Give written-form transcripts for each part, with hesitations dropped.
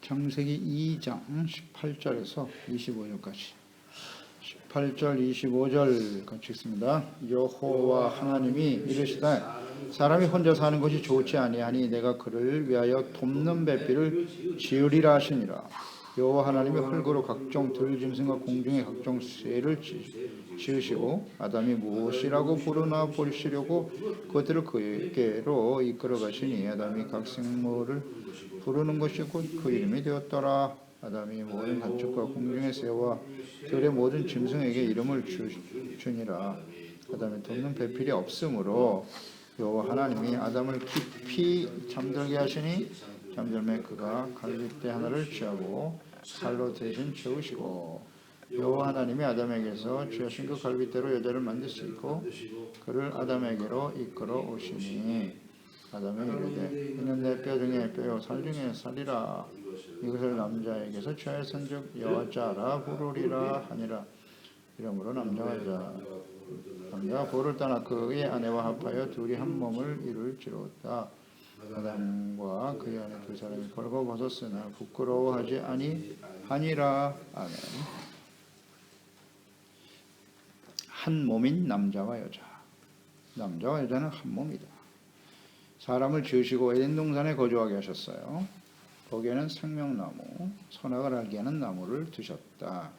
창세기 2장 18절에서 25절까지 18절 25절 같이 읽습니다. 여호와 하나님이 이르시되 사람이 혼자 사는 것이 좋지 아니하니 내가 그를 위하여 돕는 배필을 지으리라 하시니라. 여호와 하나님이 흙으로 각종 들짐승과 공중의 각종 새를 지으시고 아담이 무엇이라고 부르나 보시려고 그것들을 그에게로 이끌어 가시니 아담이 각 생물을 부르는 것이 곧 그 이름이 되었더라. 아담이 모든 가축과 공중의 새와 들의 모든 짐승에게 이름을 주니라. 아담이 돕는 배필이 없으므로 여호와 하나님이 아담을 깊이 잠들게 하시니 잠들매 그가 갈빗대 하나를 취하고 칼로 대신 채우시고 여호와 하나님이 아담에게서 취하신 그 갈빗대로 여자를 만드시고 그를 아담에게로 이끌어 오시니 아담이 이르되 이는 내 뼈 중에 뼈요 살 중에 살이라. 이것을 남자에게서 취하였은즉 여자라 부르리라 하니라. 이러므로 남자가 볼을 떠나 그의 아내와 합하여 둘이 한 몸을 이룰지로다. 아담과 그의 아내 두 사람이 벌거벗었으나 부끄러워하지 아니하니라. 아멘. 한 몸인 남자와 여자. 남자와 여자는 한 몸이다. 사람을 지으시고 에덴 동산에 거주하게 하셨어요. 거기에는 생명나무, 선악을 알게 하는 나무를 두셨다.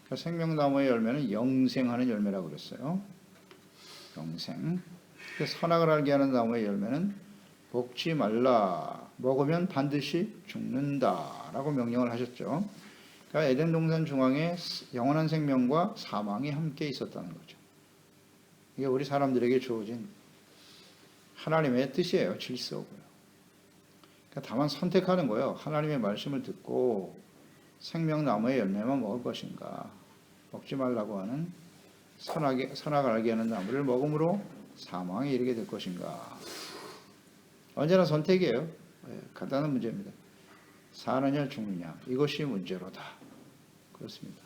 그러니까 생명나무의 열매는 영생하는 열매라고 그랬어요. 영생. 선악을 알게 하는 나무의 열매는 먹지 말라. 먹으면 반드시 죽는다라고 명령을 하셨죠. 그러니까 에덴 동산 중앙에 영원한 생명과 사망이 함께 있었다는 거죠. 이게 우리 사람들에게 주어진 하나님의 뜻이에요. 질서고요. 그러니까 다만 선택하는 거예요. 하나님의 말씀을 듣고 생명나무의 열매만 먹을 것인가, 먹지 말라고 하는 선악을 알게 하는 나무를 먹음으로 사망에 이르게 될 것인가. 언제나 선택이에요. 간단한 문제입니다. 사느냐 죽느냐 이것이 문제로다. 그렇습니다.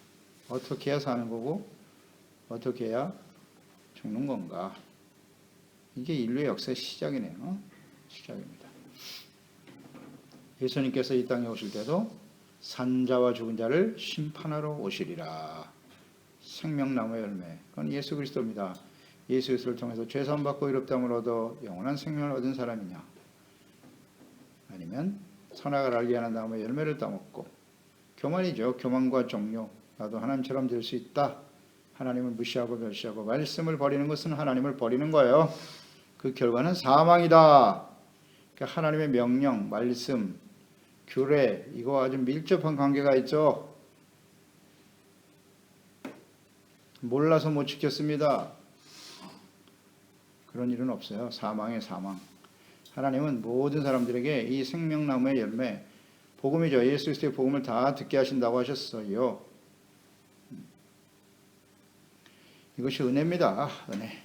어떻게 해야 사는 거고 어떻게 해야 죽는 건가. 이게 인류의 역사의 시작이네요. 시작입니다. 예수님께서 이 땅에 오실 때도 산자와 죽은 자를 심판하러 오시리라. 생명나무의 열매. 그건 예수 그리스도입니다. 예수 그리스도를 통해서 죄사함 받고 의롭다함을 얻어 영원한 생명을 얻은 사람이냐, 아니면 선악을 알게 하는 나무의 열매를 따먹고 교만이죠. 교만과 종료. 나도 하나님처럼 될 수 있다. 하나님을 무시하고 멸시하고 말씀을 버리는 것은 하나님을 버리는 거예요. 그 결과는 사망이다. 그러니까 하나님의 명령, 말씀, 규례 이거 아주 밀접한 관계가 있죠. 몰라서 못 지켰습니다. 그런 일은 없어요. 사망의 사망. 하나님은 모든 사람들에게 이 생명나무의 열매, 복음이죠. 예수 그리스도의 복음을 다 듣게 하신다고 하셨어요. 이것이 은혜입니다. 은혜.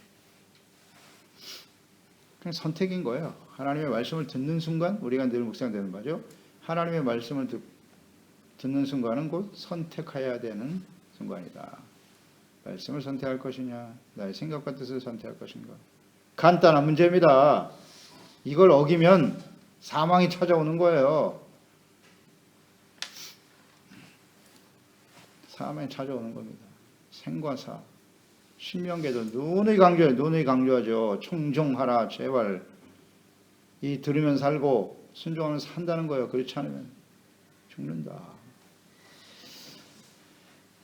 그냥 선택인 거예요. 하나님의 말씀을 듣는 순간 우리가 늘 묵상되는 거죠. 하나님의 말씀을 듣는 순간은 곧 선택해야 되는 순간이다. 말씀을 선택할 것이냐, 나의 생각과 뜻을 선택할 것인가. 간단한 문제입니다. 이걸 어기면 사망이 찾아오는 거예요. 사망이 찾아오는 겁니다. 생과 사. 신명계도 눈의 강조하죠. 청종하라 제발. 이 들으면 살고 순종하면 산다는 거예요. 그렇지 않으면 죽는다.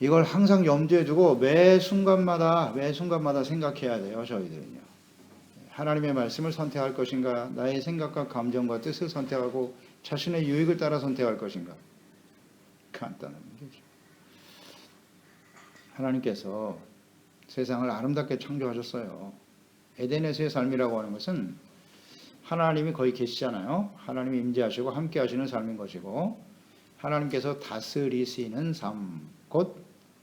이걸 항상 염두에 두고 매 순간마다 생각해야 돼요. 저희들은요. 하나님의 말씀을 선택할 것인가, 나의 생각과 감정과 뜻을 선택하고 자신의 유익을 따라 선택할 것인가. 간단한 문제죠. 하나님께서 세상을 아름답게 창조하셨어요. 에덴에서의 삶이라고 하는 것은 하나님이 거의 계시잖아요. 하나님이 임재하시고 함께 하시는 삶인 것이고, 하나님께서 다스리시는 삶, 곧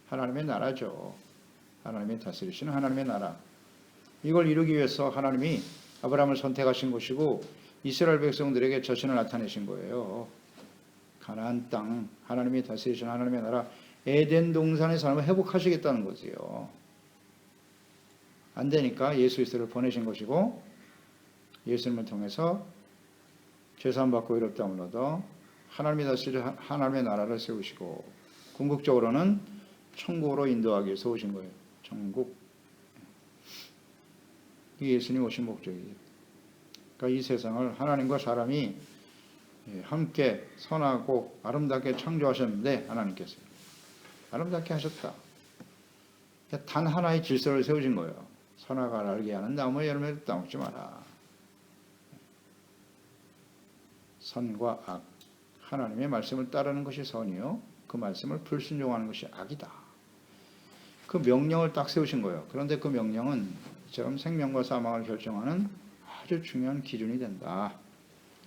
하나님의 나라죠. 하나님이 다스리시는 하나님의 나라. 이걸 이루기 위해서 하나님이 아브라함을 선택하신 것이고 이스라엘 백성들에게 저신을 나타내신 거예요. 가나안 땅, 하나님이 다스리시는 하나님의 나라, 에덴 동산의 삶을 회복하시겠다는 거지요. 안 되니까 예수 그리스도를 보내신 것이고, 예수님을 통해서 죄사함 받고 의롭다함을 얻어 하나님이 다스리는 하나님의 나라를 세우시고, 궁극적으로는 천국으로 인도하기 위해서 오신 거예요. 천국. 이게 예수님 오신 목적이에요. 그러니까 이 세상을 하나님과 사람이 함께 선하고 아름답게 창조하셨는데, 하나님께서 아름답게 하셨다. 단 하나의 질서를 세우신 거예요. 선악을 알게 하는 나무의 열매를 따먹지 마라. 선과 악, 하나님의 말씀을 따르는 것이 선이요, 그 말씀을 불순종하는 것이 악이다. 그 명령을 딱 세우신 거예요. 그런데 그 명령은 이처럼 생명과 사망을 결정하는 아주 중요한 기준이 된다.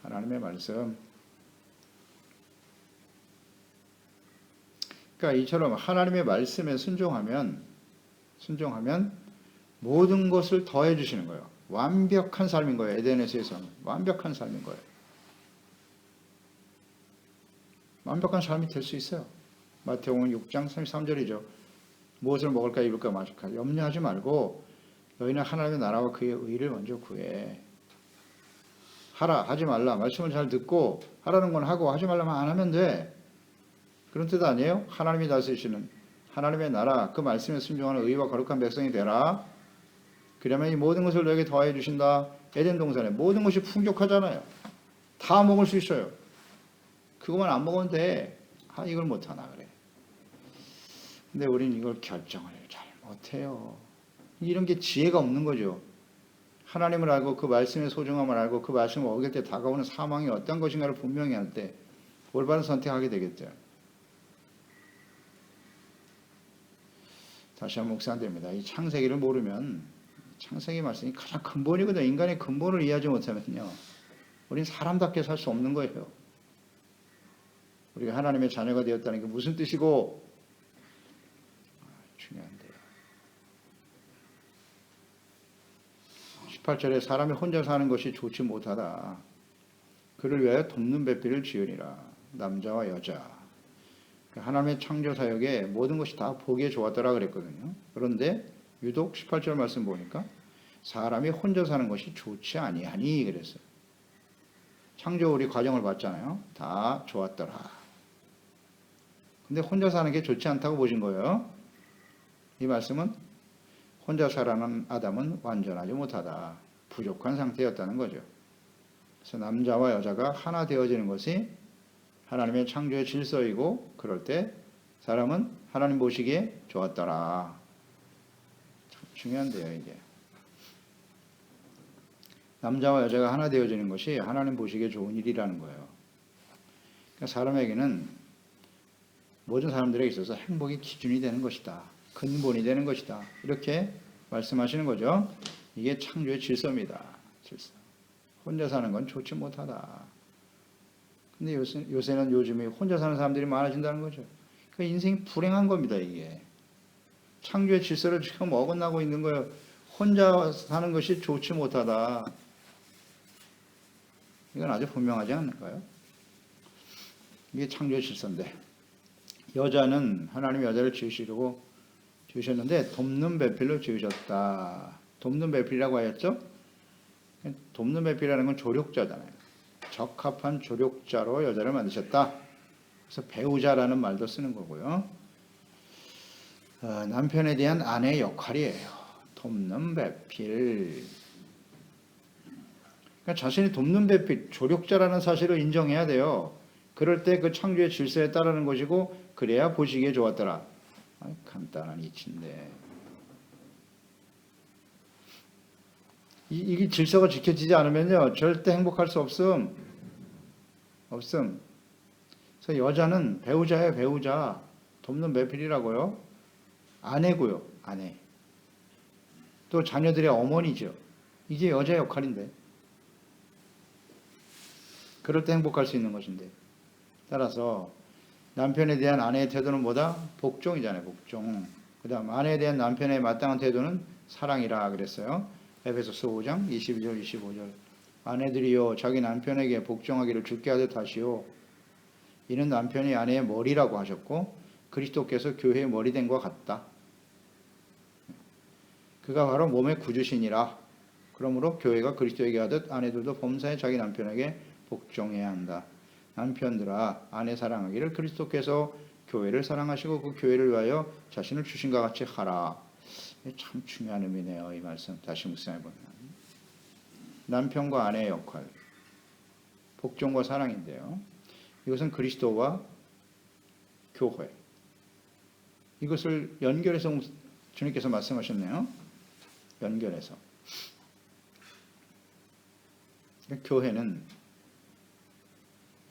하나님의 말씀. 그러니까 이처럼 하나님의 말씀에 순종하면 모든 것을 더해 주시는 거예요. 완벽한 삶인 거예요. 에덴에서는 완벽한 삶인 거예요. 완벽한 삶이 될 수 있어요. 마태복음 6장 33절이죠. 무엇을 먹을까 입을까 마실까 염려하지 말고 너희는 하나님의 나라와 그의 의를 먼저 구해. 하라 하지 말라 말씀을 잘 듣고 하라는 건 하고 하지 말라면 안 하면 돼. 그런 뜻 아니에요? 하나님이 다스리시는 하나님의 나라, 그 말씀에 순종하는 의와 거룩한 백성이 되라. 그러면 이 모든 것을 너에게 더해 주신다. 에덴 동산에 모든 것이 풍족하잖아요. 다 먹을 수 있어요. 그것만 안 먹으면 돼. 이걸 못하나 그래. 근데 우리는 이걸 결정을 잘 못해요. 이런 게 지혜가 없는 거죠. 하나님을 알고 그 말씀의 소중함을 알고 그 말씀을 어길 때 다가오는 사망이 어떤 것인가를 분명히 할 때 올바른 선택하게 되겠죠. 다시 한번 묵상됩니다. 이 창세기를 모르면, 창세기 말씀이 가장 근본이거든요. 인간의 근본을 이해하지 못하면요, 우리는 사람답게 살 수 없는 거예요. 우리가 하나님의 자녀가 되었다는 게 무슨 뜻이고, 중요한데요. 18절에 사람이 혼자 사는 것이 좋지 못하다. 그를 위하여 돕는 배필을 지으니라. 남자와 여자. 하나님의 창조 사역에 모든 것이 다 보기에 좋았더라 그랬거든요. 그런데 유독 18절 말씀 보니까 사람이 혼자 사는 것이 좋지 아니하니 그랬어요. 창조 우리 과정을 봤잖아요. 다 좋았더라. 근데 혼자 사는 게 좋지 않다고 보신 거예요. 이 말씀은 혼자 살아가는 아담은 완전하지 못하다. 부족한 상태였다는 거죠. 그래서 남자와 여자가 하나 되어지는 것이 하나님의 창조의 질서이고, 그럴 때 사람은 하나님 보시기에 좋았더라. 참 중요한데요, 이게. 남자와 여자가 하나 되어지는 것이 하나님 보시기에 좋은 일이라는 거예요. 그러니까 사람에게는, 모든 사람들에게 있어서 행복이 기준이 되는 것이다. 근본이 되는 것이다. 이렇게 말씀하시는 거죠. 이게 창조의 질서입니다. 질서. 혼자 사는 건 좋지 못하다. 근데 요새는 요즘에 혼자 사는 사람들이 많아진다는 거죠. 그러니까 인생이 불행한 겁니다, 이게. 창조의 질서를 지금 어긋나고 있는 거예요. 혼자 사는 것이 좋지 못하다. 이건 아주 분명하지 않을까요? 이게 창조의 질서인데, 여자는 하나님이 여자를 지으셨는데 돕는 배필로 지으셨다. 돕는 배필이라고 하였죠? 돕는 배필이라는 건 조력자잖아요. 적합한 조력자로 여자를 만드셨다. 그래서 배우자라는 말도 쓰는 거고요. 남편에 대한 아내의 역할이에요. 돕는 배필. 그러니까 자신이 돕는 배필, 조력자라는 사실을 인정해야 돼요. 그럴 때 그 창조의 질서에 따르는 것이고, 그래야 보시기에 좋았더라. 간단한 이치인데, 이게 질서가 지켜지지 않으면요, 절대 행복할 수 없음. 그래서 여자는 배우자예요, 배우자. 돕는 배필이라고요. 아내고요, 아내. 또 자녀들의 어머니죠. 이게 여자의 역할인데, 그럴 때 행복할 수 있는 것인데. 따라서 남편에 대한 아내의 태도는 뭐다? 복종이잖아요, 복종. 그 다음 아내에 대한 남편의 마땅한 태도는 사랑이라 그랬어요. 에베소서 5장 22절 25절. 아내들이여 자기 남편에게 복종하기를 주께 하듯 하시오. 이는 남편이 아내의 머리라고 하셨고 그리스도께서 교회의 머리 된 것 같다. 그가 바로 몸의 구주시니라. 그러므로 교회가 그리스도에게 하듯 아내들도 범사에 자기 남편에게 복종해야 한다. 남편들아 아내 사랑하기를 그리스도께서 교회를 사랑하시고 그 교회를 위하여 자신을 주신 것 같이 하라. 참 중요한 의미네요. 이 말씀 다시 묵상해 보면 남편과 아내의 역할, 복종과 사랑인데요. 이것은 그리스도와 교회, 이것을 연결해서 주님께서 말씀하셨네요. 연결해서 교회는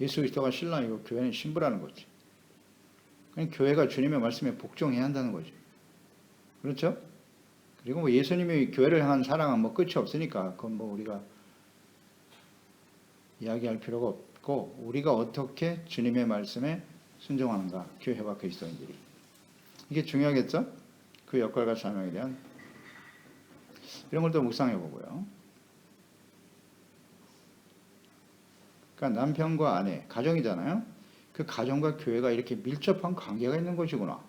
예수 그리스도가 신랑이고 교회는 신부라는 거지. 그러니까 교회가 주님의 말씀에 복종해야 한다는 거지. 그렇죠? 그리고 뭐 예수님이 교회를 향한 사랑은 뭐 끝이 없으니까 그건 뭐 우리가 이야기할 필요가 없고, 우리가 어떻게 주님의 말씀에 순종하는가, 교회와 그리스도인들이. 이게 중요하겠죠? 그 역할과 사명에 대한 이런 걸 또 묵상해 보고요. 그러니까 남편과 아내, 가정이잖아요. 그 가정과 교회가 이렇게 밀접한 관계가 있는 것이구나.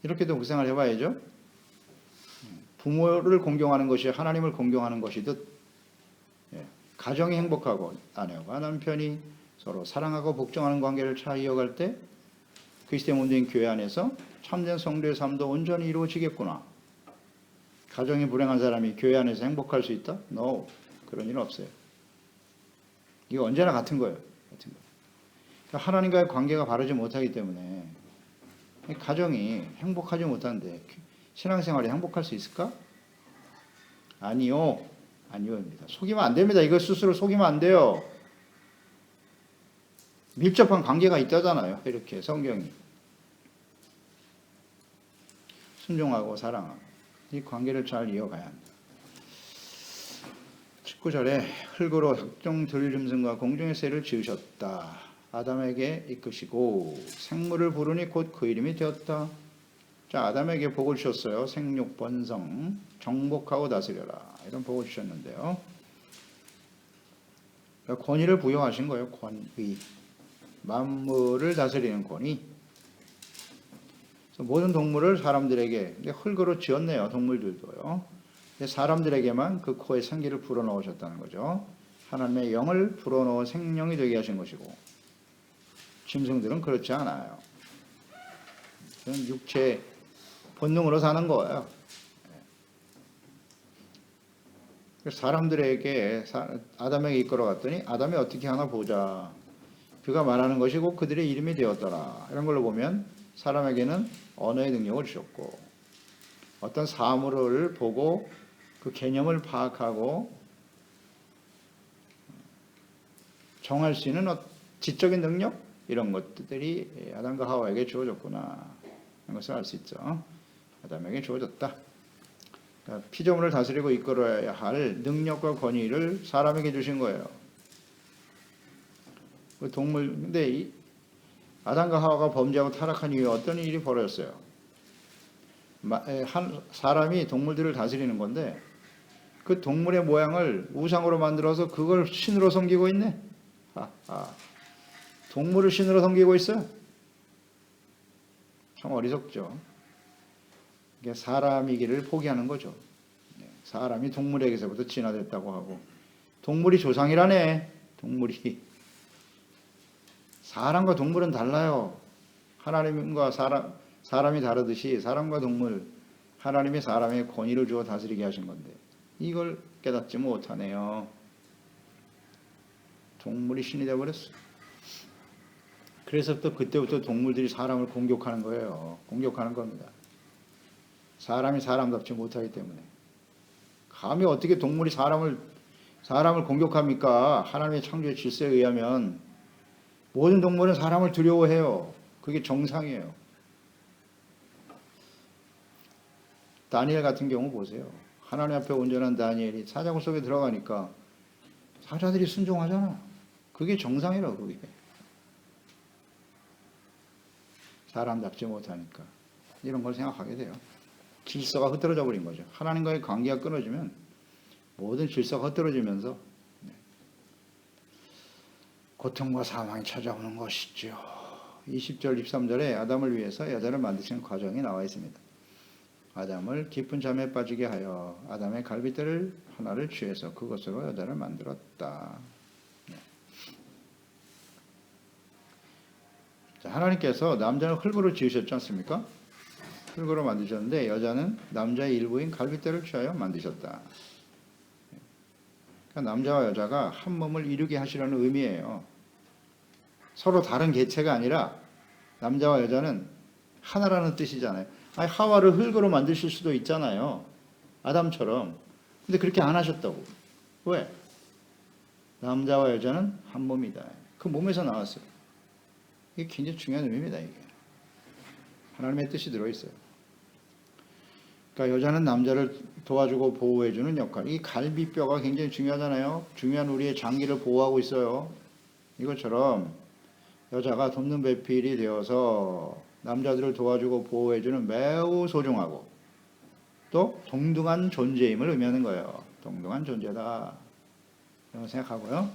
이렇게도 묵상을 해봐야죠. 부모를 공경하는 것이 하나님을 공경하는 것이듯 가정이 행복하고 아내와 남편이 서로 사랑하고 복종하는 관계를 잘 이어갈 때 그리스도의 몸된 교회 안에서 참된 성도의 삶도 온전히 이루어지겠구나. 가정이 불행한 사람이 교회 안에서 행복할 수 있다? No. 그런 일은 없어요. 이거 언제나 같은 거예요. 그러니까 하나님과의 관계가 바르지 못하기 때문에 가정이 행복하지 못하는데 신앙생활이 행복할 수 있을까? 아니요. 아니요입니다. 속이면 안 됩니다. 이거 스스로 속이면 안 돼요. 밀접한 관계가 있다잖아요. 이렇게 성경이. 순종하고 사랑하고 이 관계를 잘 이어가야 합니다. 19절에 흙으로 각종 들짐승과 공중의 새를 지으셨다. 아담에게 이끄시고 생물을 부르니 곧 그 이름이 되었다. 자, 아담에게 복을 주셨어요. 생육, 번성, 정복하고 다스려라. 이런 복을 주셨는데요. 권위를 부여하신 거예요. 권위. 만물을 다스리는 권위. 모든 동물을 사람들에게 흙으로 지었네요. 동물들도요. 사람들에게만 그 코에 생기를 불어넣으셨다는 거죠. 하나님의 영을 불어넣어 생명이 되게 하신 것이고, 짐승들은 그렇지 않아요. 그건 육체 본능으로 사는 거예요. 사람들에게 아담에게 이끌어갔더니 아담이 어떻게 하나 보자. 그가 말하는 것이 곧 그들의 이름이 되었더라. 이런 걸로 보면 사람에게는 언어의 능력을 주셨고, 어떤 사물을 보고 그 개념을 파악하고 정할 수 있는 지적인 능력, 이런 것들이 아담과 하와에게 주어졌구나. 이런 것을 알 수 있죠. 아담에게 주어졌다. 그러니까 피조물을 다스리고 이끌어야 할 능력과 권위를 사람에게 주신 거예요. 그 동물, 근데 아담과 하와가 범죄하고 타락한 이후에 어떤 일이 벌어졌어요? 한 사람이 동물들을 다스리는 건데 그 동물의 모양을 우상으로 만들어서 그걸 신으로 섬기고 있네. 동물을 신으로 섬기고 있어요. 참 어리석죠. 이게 사람이기를 포기하는 거죠. 사람이 동물에게서부터 진화됐다고 하고, 동물이 조상이라네. 동물이. 사람과 동물은 달라요. 하나님과 사람이 다르듯이 사람과 동물, 하나님이 사람의 권위를 주어 다스리게 하신 건데 이걸 깨닫지 못하네요. 동물이 신이 되어버렸어요. 그래서 또 그때부터 동물들이 사람을 공격하는 거예요. 공격하는 겁니다. 사람이 사람답지 못하기 때문에. 감히 어떻게 동물이 사람을 공격합니까? 하나님의 창조의 질서에 의하면 모든 동물은 사람을 두려워해요. 그게 정상이에요. 다니엘 같은 경우 보세요. 하나님 앞에 온전한 다니엘이 사자굴 속에 들어가니까 사자들이 순종하잖아. 그게 정상이라고. 그게. 사람답지 못하니까 이런 걸 생각하게 돼요. 질서가 흐트러져 버린 거죠. 하나님과의 관계가 끊어지면 모든 질서가 흐트러지면서 고통과 사망이 찾아오는 것이죠. 20절, 23절에 아담을 위해서 여자를 만드시는 과정이 나와 있습니다. 아담을 깊은 잠에 빠지게 하여 아담의 갈빗대를 하나를 취해서 그것으로 여자를 만들었다. 자, 하나님께서 남자는 흙으로 지으셨지 않습니까? 흙으로 만드셨는데 여자는 남자의 일부인 갈빗대를 취하여 만드셨다. 그러니까 남자와 여자가 한 몸을 이루게 하시라는 의미예요. 서로 다른 개체가 아니라 남자와 여자는 하나라는 뜻이잖아요. 아니, 하와를 흙으로 만드실 수도 있잖아요. 아담처럼. 근데 그렇게 안 하셨다고. 왜? 남자와 여자는 한 몸이다. 그 몸에서 나왔어요. 이게 굉장히 중요한 의미입니다. 이게 하나님의 뜻이 들어있어요. 그러니까 여자는 남자를 도와주고 보호해주는 역할. 이 갈비뼈가 굉장히 중요하잖아요. 중요한 우리의 장기를 보호하고 있어요. 이것처럼 여자가 돕는 배필이 되어서 남자들을 도와주고 보호해주는 매우 소중하고 또 동등한 존재임을 의미하는 거예요. 동등한 존재다. 이런 생각하고요.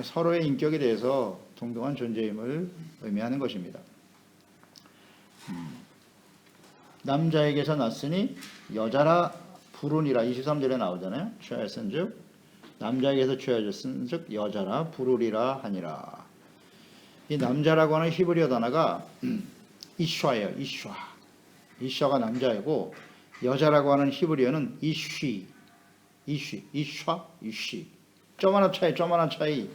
서로의 인격에 대해서 동등한 존재임을 의미하는 것입니다. 남자에게서 났으니 여자라 부르니라 23절에 나오잖아요. 취하였은즉 남자에게서 취하였은즉 여자라 부르리라 하니라. 이 남자라고 하는 히브리어 단어가 이슈아예요. 이슈아. 이슈아가 남자이고 여자라고 하는 히브리어는 이쉬. 이슈아, 이쉬. 점 하나 차이.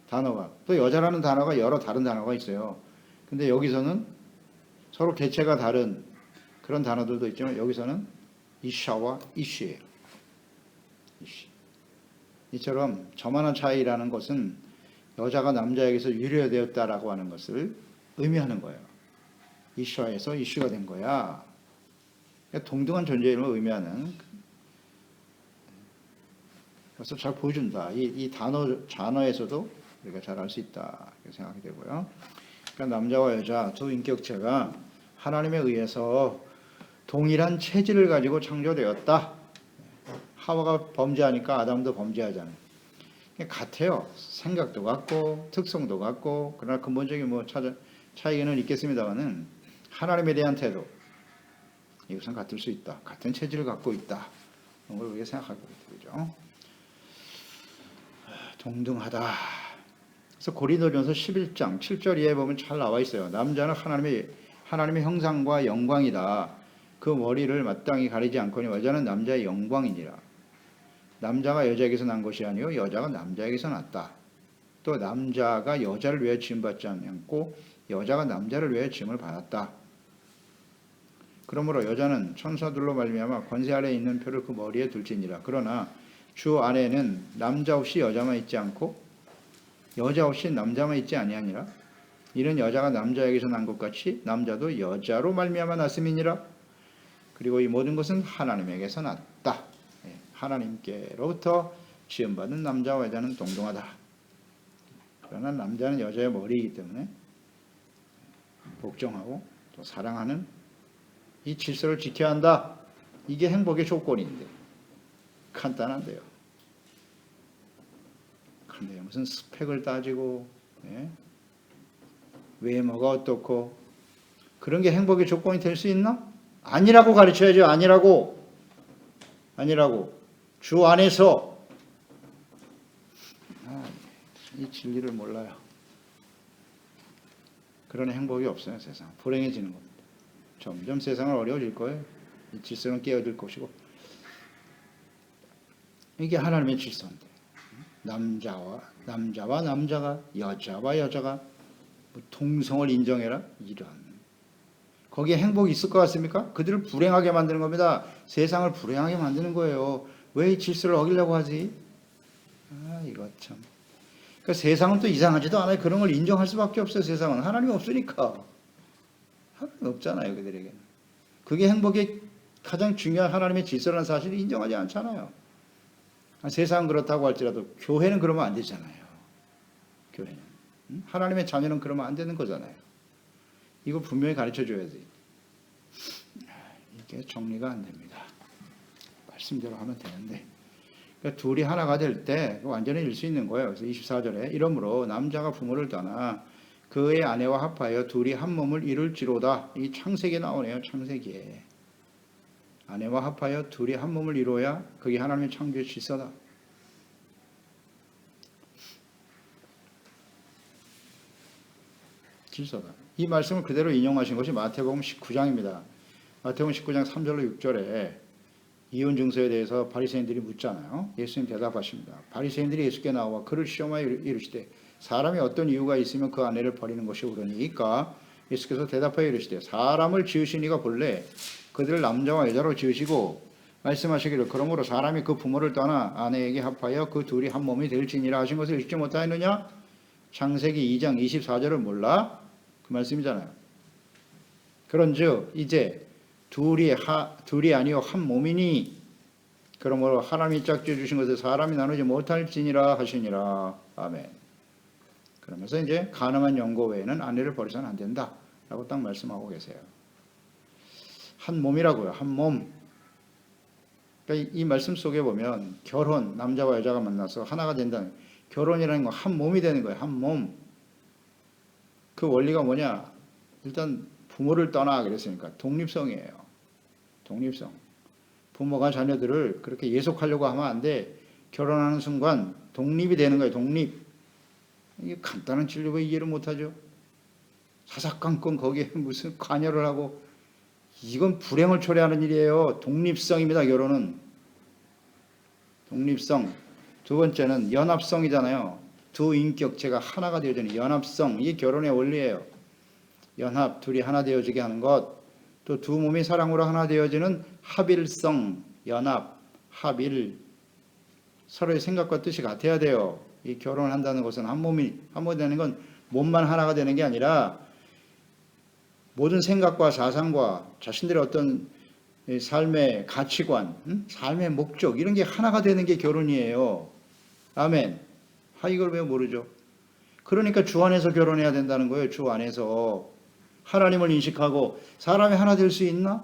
단어가. 또 여자라는 단어가 여러 다른 단어가 있어요. 근데 여기서는 서로 개체가 다른 그런 단어들도 있지만 여기서는 이샤와 이쉬예요. 이쉬. 이처럼 저만한 차이라는 것은 여자가 남자에게서 유래되었다라고 하는 것을 의미하는 거예요. 이슈에서 이슈가 된 거야. 그러니까 동등한 존재임을 의미하는 그래서 잘 보여준다. 이 단어에서도 우리가 잘 알 수 있다. 이렇게 생각이 되고요. 그러니까 남자와 여자 두 인격체가 하나님에 의해서 동일한 체질을 가지고 창조되었다. 하와가 범죄하니까 아담도 범죄하잖아요. 같아요. 생각도 같고 특성도 같고 그러나 근본적인 차이는 있겠습니다만은 하나님에 대한 태도 이것은 같을 수 있다. 같은 체질을 갖고 있다. 그런 걸 우리가 생각하게 되죠. 동등하다. 그래서 고린도전서 11장 7절 이하에 보면 잘 나와 있어요. 남자는 하나님의 형상과 영광이다. 그 머리를 마땅히 가리지 않거니 여자는 남자의 영광이니라. 남자가 여자에게서 난 것이 아니요 여자가 남자에게서 났다. 또 남자가 여자를 위해 지음받지 않고 여자가 남자를 위해 지음을 받았다. 그러므로 여자는 천사들로 말미암아 권세 아래에 있는 표를 그 머리에 둘지니라. 그러나 주 안에는 남자 없이 여자만 있지 않고 여자 없이 남자만 있지 아니하니라. 이는 여자가 남자에게서 난 것 같이 남자도 여자로 말미암아 났음이니라. 그리고 이 모든 것은 하나님에게서 났다. 하나님께로부터 지음받은 남자와 여자는 동등하다. 그러나 남자는 여자의 머리이기 때문에 복종하고 또 사랑하는 이 질서를 지켜야 한다. 이게 행복의 조건인데 간단한데요. 근데 무슨 스펙을 따지고 외모가 어떻고 그런 게 행복의 조건이 될 수 있나? 아니라고 가르쳐야죠. 아니라고. 주 안에서 이 진리를 몰라요. 그런 행복이 없어요. 세상. 불행해지는 겁니다. 점점 세상은 어려워질 거예요. 이 질서는 깨어질 것이고 이게 하나님의 질서인데 남자가 여자와 여자가 동성을 인정해라 이런 거기에 행복이 있을 것 같습니까? 그들을 불행하게 만드는 겁니다. 세상을 불행하게 만드는 거예요. 왜 이 질서를 어기려고 하지? 이거 참. 그러니까 세상은 또 이상하지도 않아요. 그런 걸 인정할 수밖에 없어요. 세상은 하나님이 없으니까. 하나님이 없잖아요. 그들에게는. 그게 행복의 가장 중요한 하나님의 질서라는 사실을 인정하지 않잖아요. 세상은 그렇다고 할지라도 교회는 그러면 안 되잖아요. 교회는. 하나님의 자녀는 그러면 안 되는 거잖아요. 이거 분명히 가르쳐줘야지. 이게 정리가 안 됩니다. 말씀대로 하면 되는데. 그러니까 둘이 하나가 될 때 완전히 일 수 있는 거예요. 그래서 24절에 이러므로 남자가 부모를 떠나 그의 아내와 합하여 둘이 한 몸을 이룰지로다. 이 창세기에 나오네요. 창세기에. 아내와 합하여 둘이 한 몸을 이루어야 그게 하나님의 창조의 질서다. 질서다. 이 말씀을 그대로 인용하신 것이 마태복음 19장입니다. 마태복음 19장 3절로 6절에 이혼 증서에 대해서 바리새인들이 묻잖아요. 예수님 대답하십니다. 바리새인들이 예수께 나와 그를 시험하여 이르시되 사람이 어떤 이유가 있으면 그 아내를 버리는 것이 옳으니까 예수께서 대답하여 이르시되 사람을 지으신 이가 본래 그들을 남자와 여자로 지으시고 말씀하시기를 그러므로 사람이 그 부모를 떠나 아내에게 합하여 그 둘이 한 몸이 될지니라 하신 것을 읽지 못하였느냐? 창세기 2장 24절을 몰라? 그 말씀이잖아요. 그런즉 이제 둘이 아니요 한 몸이니 그러므로 하나님이 짝지어 주신 것을 사람이 나누지 못할지니라 하시니라. 아멘. 그러면서 이제 가늠한 영고 외에는 아내를 버리서는 안 된다 라고 딱 말씀하고 계세요. 한 몸이라고요. 한 몸. 그러니까 이 말씀 속에 보면 결혼, 남자와 여자가 만나서 하나가 된다는, 결혼이라는 건 한 몸이 되는 거예요. 한 몸. 그 원리가 뭐냐? 일단 부모를 떠나 그랬으니까 독립성이에요. 독립성. 부모가 자녀들을 그렇게 예속하려고 하면 안 돼. 결혼하는 순간 독립이 되는 거예요. 독립. 이게 간단한 진리고 이해를 못하죠. 사사건건 거기에 무슨 관여를 하고, 이건 불행을 초래하는 일이에요. 독립성입니다. 결혼은. 독립성. 두 번째는 연합성이잖아요. 두 인격체가 하나가 되어지는 연합성. 이게 결혼의 원리예요. 연합, 둘이 하나 되어지게 하는 것. 또 두 몸이 사랑으로 하나 되어지는 합일성, 연합, 합일. 서로의 생각과 뜻이 같아야 돼요. 이 결혼을 한다는 것은 한 몸이 되는 건 몸만 하나가 되는 게 아니라 모든 생각과 사상과 자신들의 어떤 삶의 가치관, 삶의 목적 이런 게 하나가 되는 게 결혼이에요. 아멘. 이걸 왜 모르죠? 그러니까 주 안에서 결혼해야 된다는 거예요. 주 안에서. 하나님을 인식하고 사람이 하나 될 수 있나?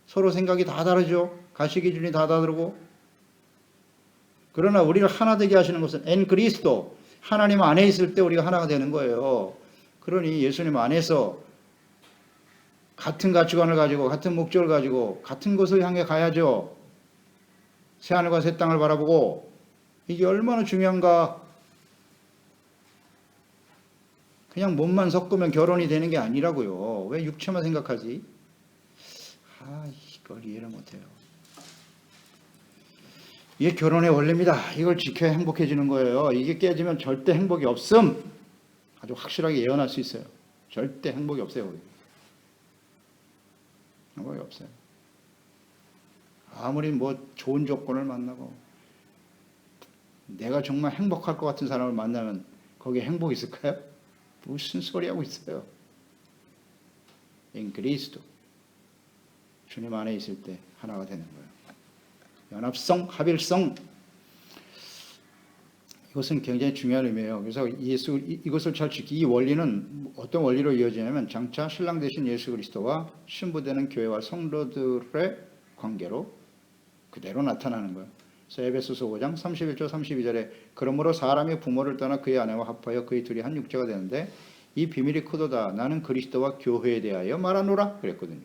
서로 생각이 다 다르죠. 가치 기준이 다 다르고. 그러나 우리를 하나 되게 하시는 것은 엔 그리스도, 하나님 안에 있을 때 우리가 하나가 되는 거예요. 그러니 예수님 안에서 같은 가치관을 가지고 같은 목적을 가지고 같은 곳을 향해 가야죠. 새하늘과 새 땅을 바라보고. 이게 얼마나 중요한가. 그냥 몸만 섞으면 결혼이 되는 게 아니라고요. 왜 육체만 생각하지? 이걸 이해를 못해요. 이게 결혼의 원리입니다. 이걸 지켜야 행복해지는 거예요. 이게 깨지면 절대 행복이 없음. 아주 확실하게 예언할 수 있어요. 절대 행복이 없어요. 행복이 없어요. 아무리 뭐 좋은 조건을 만나고 내가 정말 행복할 것 같은 사람을 만나면 거기에 행복이 있을까요? 무슨 소리 하고 있어요. 인 그리스도. 주님 안에 있을 때 하나가 되는 거예요. 연합성, 합일성. 이것은 굉장히 중요한 의미예요. 그래서 이것을 잘 지키기, 이 원리는 어떤 원리로 이어지냐면 장차 신랑 되신 예수 그리스도와 신부되는 교회와 성도들의 관계로 그대로 나타나는 거예요. 그래서 에베소서 5장 31절 32절에 그러므로 사람이 부모를 떠나 그의 아내와 합하여 그의 둘이 한 육체가 되는데 이 비밀이 크도다. 나는 그리스도와 교회에 대하여 말하노라 그랬거든요.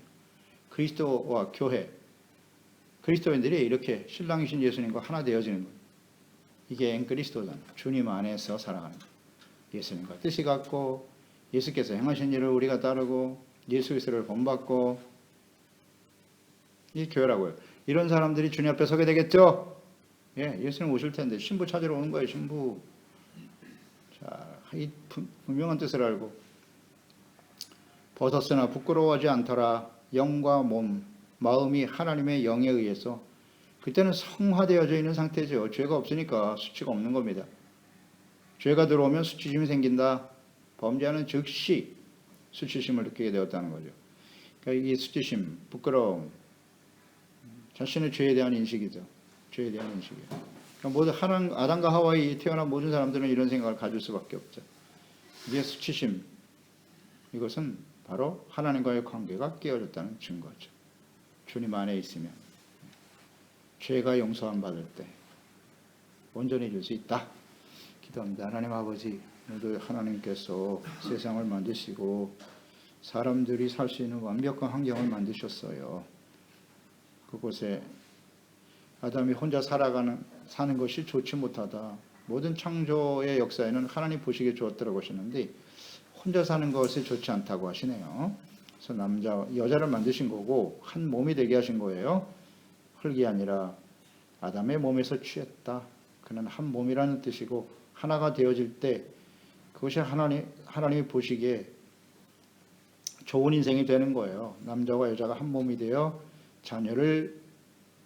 그리스도와 교회. 그리스도인들이 이렇게 신랑이신 예수님과 하나 되어지는 거예요. 이게 엔 그리스도잖아요. 주님 안에서 살아가는 거예요. 예수님과 뜻이 같고 예수께서 행하신 일을 우리가 따르고 예수 그리스도를 본받고, 이 교회라고요. 이런 사람들이 주님 앞에 서게 되겠죠? 예, 예수님 오실 텐데 신부 찾으러 오는 거예요. 신부. 자, 이 분명한 뜻을 알고 벗었으나 부끄러워하지 않더라. 영과 몸, 마음이 하나님의 영에 의해서 그때는 성화되어져 있는 상태죠. 죄가 없으니까 수치가 없는 겁니다. 죄가 들어오면 수치심이 생긴다. 범죄하는 즉시 수치심을 느끼게 되었다는 거죠. 그러니까 이 수치심, 부끄러움, 자신의 죄에 대한 인식이죠. 죄에 대한 인식이에요. 그러니까 모두 아담과 하와에 태어난 모든 사람들은 이런 생각을 가질 수밖에 없죠. 이게 수치심. 이것은 바로 하나님과의 관계가 깨어졌다는 증거죠. 주님 안에 있으면 죄가 용서함 받을 때 온전해질 수 있다. 기도합니다. 하나님 아버지, 모두 하나님께서 세상을 만드시고 사람들이 살 수 있는 완벽한 환경을 만드셨어요. 그곳에 아담이 혼자 사는 것이 좋지 못하다. 모든 창조의 역사에는 하나님 보시기에 좋았다고 하시는데 혼자 사는 것이 좋지 않다고 하시네요. 그래서 여자를 만드신 거고 한 몸이 되게 하신 거예요. 흙이 아니라 아담의 몸에서 취했다. 그는 한 몸이라는 뜻이고 하나가 되어질 때 그것이 하나님이 보시기에 좋은 인생이 되는 거예요. 남자와 여자가 한 몸이 되어 자녀를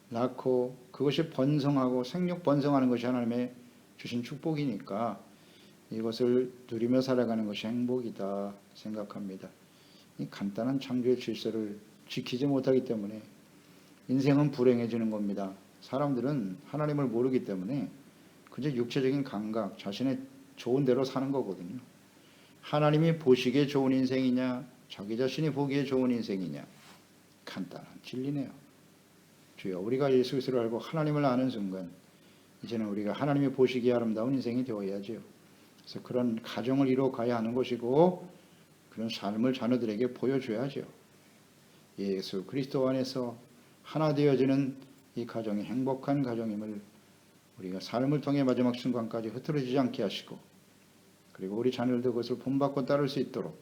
낳고 그것이 번성하고 생육 번성하는 것이 하나님의 주신 축복이니까 이것을 누리며 살아가는 것이 행복이다 생각합니다. 이 간단한 창조의 질서를 지키지 못하기 때문에 인생은 불행해지는 겁니다. 사람들은 하나님을 모르기 때문에 그저 육체적인 감각, 자신의 좋은 대로 사는 거거든요. 하나님이 보시기에 좋은 인생이냐, 자기 자신이 보기에 좋은 인생이냐, 간단한 진리네요. 주여, 우리가 예수 그리스도를 알고 하나님을 아는 순간 이제는 우리가 하나님이 보시기에 아름다운 인생이 되어야죠. 그래서 그런 가정을 이루어가야 하는 것이고 그런 삶을 자녀들에게 보여줘야죠. 예수 그리스도 안에서 하나 되어지는 이 가정이 행복한 가정임을 우리가 삶을 통해 마지막 순간까지 흐트러지지 않게 하시고 그리고 우리 자녀들도 그것을 본받고 따를 수 있도록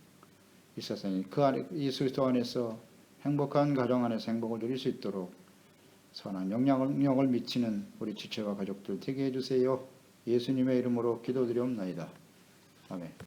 이 세상이 그 안에 예수 그리스도 안에서 행복한 가정 안에서 행복을 누릴 수 있도록 선한 영향을 미치는 우리 지체와 가족들 되게 해주세요. 예수님의 이름으로 기도드리옵나이다. 아멘.